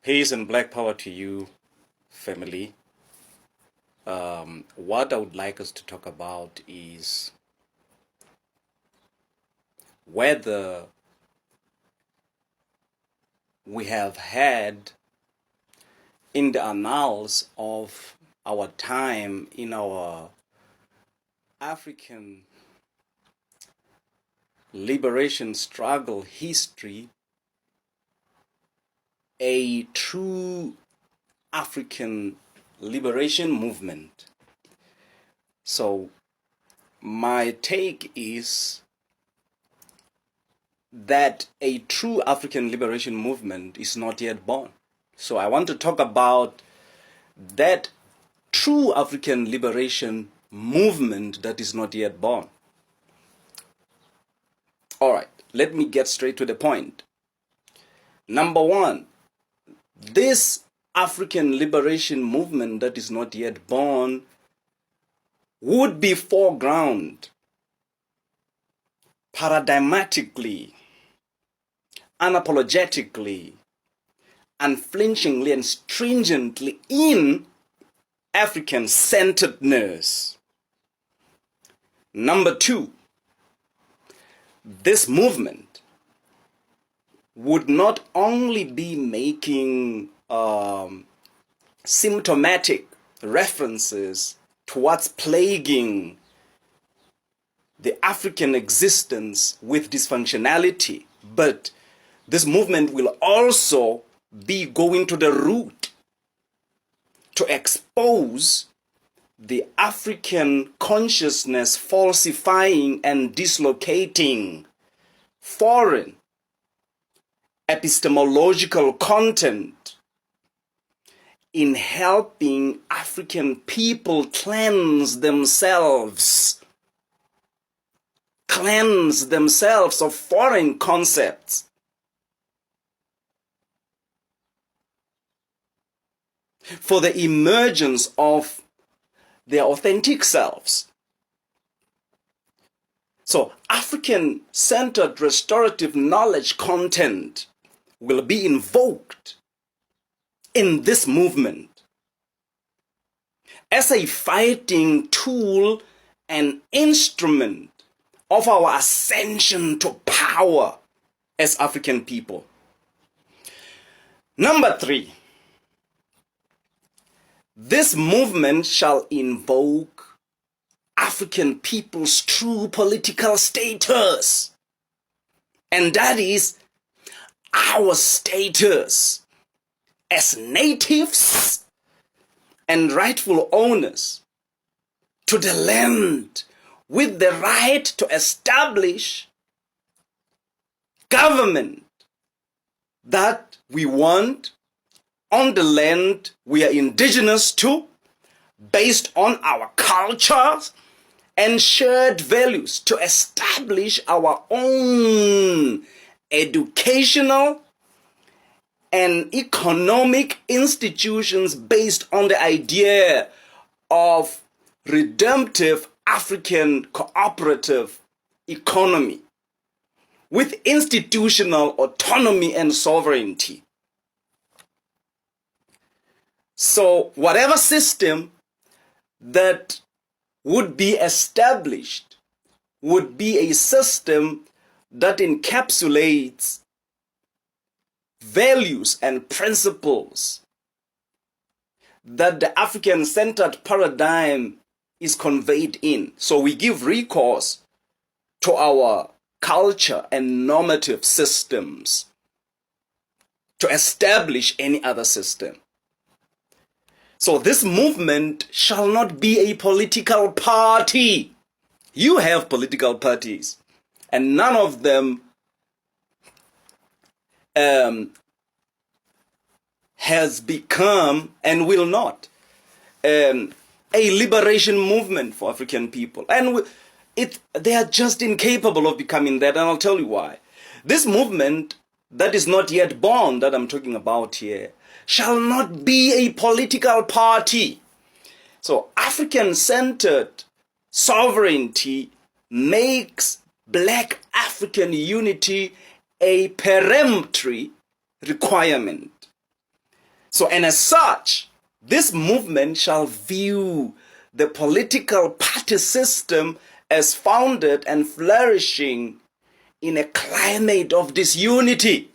Peace and black power to you, family. What I would like us to talk about is whether we have had in the annals of our time in our African liberation struggle history a true African liberation movement. So my take is that a true African liberation movement is not yet born. So I want to talk about that true African liberation movement that is not yet born. All right, let me get straight to the point. Number one, this African liberation movement that is not yet born would be foreground paradigmatically, unapologetically, unflinchingly, and stringently in African-centeredness. Number two, this movement would not only be making symptomatic references to what's plaguing the African existence with dysfunctionality, but this movement will also be going to the root to expose the African consciousness falsifying and dislocating foreign epistemological content in helping African people cleanse themselves of foreign concepts. For the emergence of their authentic selves. So African-centered restorative knowledge content will be invoked in this movement as a fighting tool and instrument of our ascension to power as African people. Number three, this movement shall invoke African people's true political status, and that is our status as natives and rightful owners to the land with the right to establish government that we want on the land we are indigenous to, based on our cultures and shared values, to establish our own educational and economic institutions based on the idea of redemptive African cooperative economy with institutional autonomy and sovereignty. So whatever system that would be established would be a system that encapsulates values and principles that the African-centered paradigm is conveyed in. So we give recourse to our culture and normative systems to establish any other system. So this movement shall not be a political party. You have political parties, and none of them has become and will not a liberation movement for African people. And they are just incapable of becoming that, and I'll tell you why. This movement that is not yet born, that I'm talking about here, shall not be a political party. So African-centered sovereignty makes Black African unity a peremptory requirement. So, and as such, this movement shall view the political party system as founded and flourishing in a climate of disunity.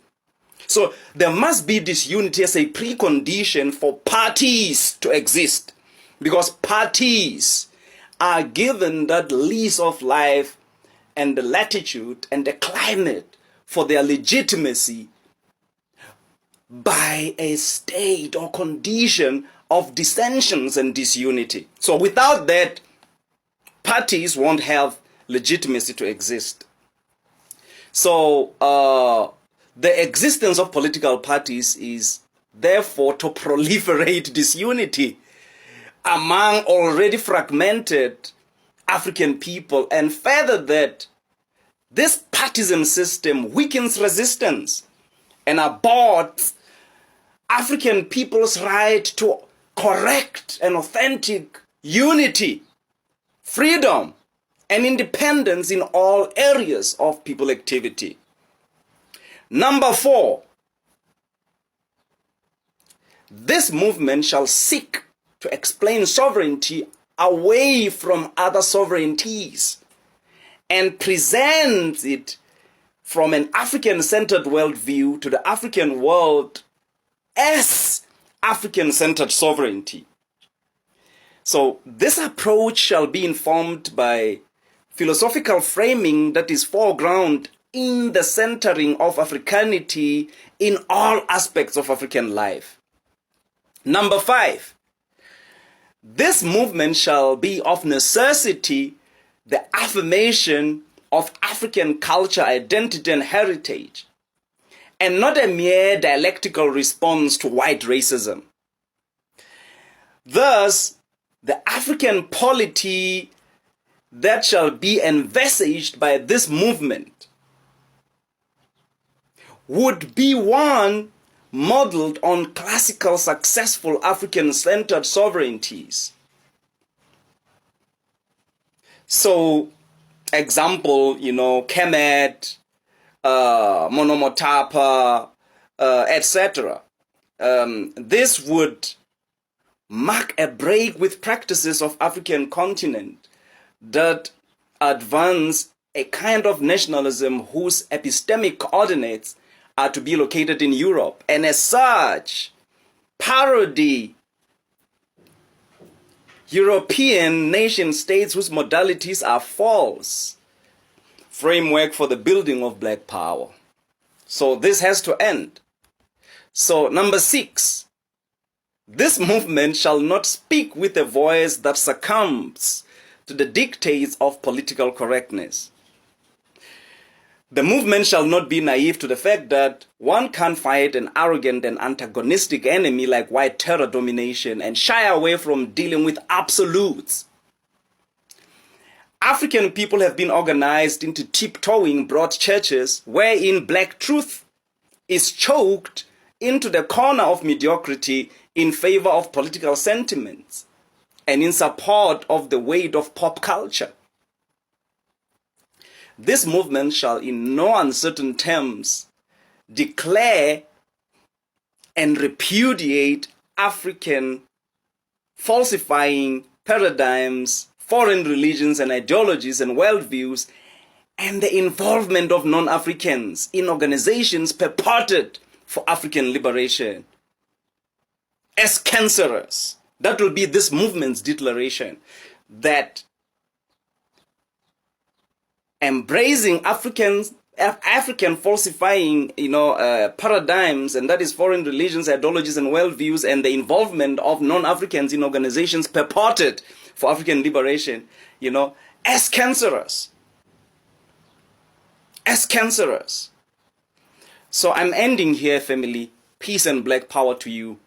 So there must be disunity as a precondition for parties to exist, because parties are given that lease of life and the latitude and the climate for their legitimacy by a state or condition of dissensions and disunity. So without that, parties won't have legitimacy to exist. So the existence of political parties is therefore to proliferate disunity among already fragmented African people, and further that this partisan system weakens resistance and aborts African people's right to correct and authentic unity, freedom, and independence in all areas of people activity. Number 4, this movement shall seek to explain sovereignty away from other sovereignties and present it from an African-centered worldview to the African world as African-centered sovereignty. So this approach shall be informed by philosophical framing that is foreground in the centering of Africanity in all aspects of African life. Number 5, this movement shall be of necessity the affirmation of African culture, identity, and heritage, and not a mere dialectical response to white racism. Thus, the African polity that shall be envisaged by this movement would be one modeled on classical successful African-centered sovereignties. So, example, Kemet, Monomotapa, etc. This would mark a break with practices of African continent that advance a kind of nationalism whose epistemic coordinates are to be located in Europe, and as such, parody European nation states whose modalities are false framework for the building of black power. So this has to end. So number 6, this movement shall not speak with a voice that succumbs to the dictates of political correctness. The movement shall not be naive to the fact that one can't fight an arrogant and antagonistic enemy like white terror domination and shy away from dealing with absolutes. African people have been organized into tiptoeing broad churches wherein black truth is choked into the corner of mediocrity in favor of political sentiments and in support of the weight of pop culture. This movement shall in no uncertain terms declare and repudiate African falsifying paradigms, foreign religions and ideologies and worldviews, and the involvement of non-Africans in organizations purported for African liberation as cancerous. That will be this movement's declaration, that embracing African falsifying, paradigms, and that is foreign religions, ideologies, and worldviews, and the involvement of non-Africans in organizations purported for African liberation, as cancerous. As cancerous. So I'm ending here, family. Peace and black power to you.